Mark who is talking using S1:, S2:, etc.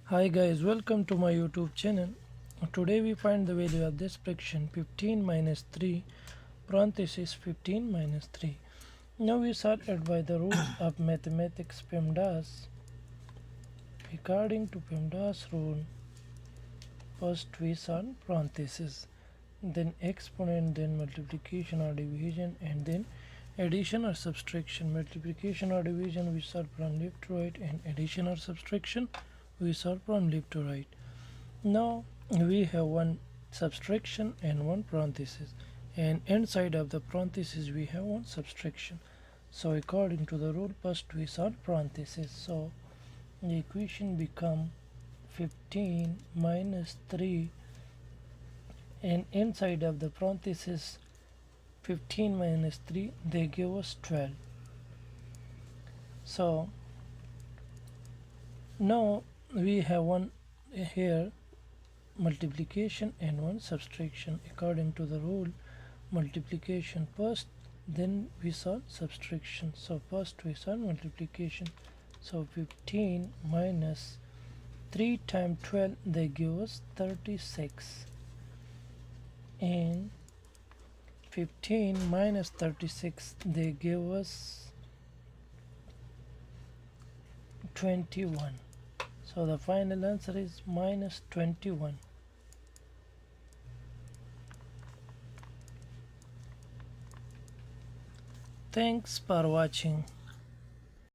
S1: Hi guys, welcome to my YouTube channel. Today we find the value of this fraction 15 minus 3 parenthesis 15 minus 3. Now we started by the rules of mathematics PEMDAS. According to PEMDAS rule, first we solve parenthesis, then exponent, then multiplication or division, and then addition or subtraction. Multiplication or division we solve from left to right, and addition or subtraction we solve from left to right. Now we have one subtraction and one parenthesis, and inside of the parenthesis we have one subtraction. So according to the rule, first we solve parenthesis. So the equation become 15 minus 3, and inside of the parenthesis 15 minus 3 they give us 12. So now we have one here multiplication and one subtraction. According to the rule, multiplication first, then we solve subtraction. So first we solve multiplication. So 15 minus 3 times 12 they give us 36, and 15 minus 36 they give us 21. So the final answer is minus 21. Thanks for watching.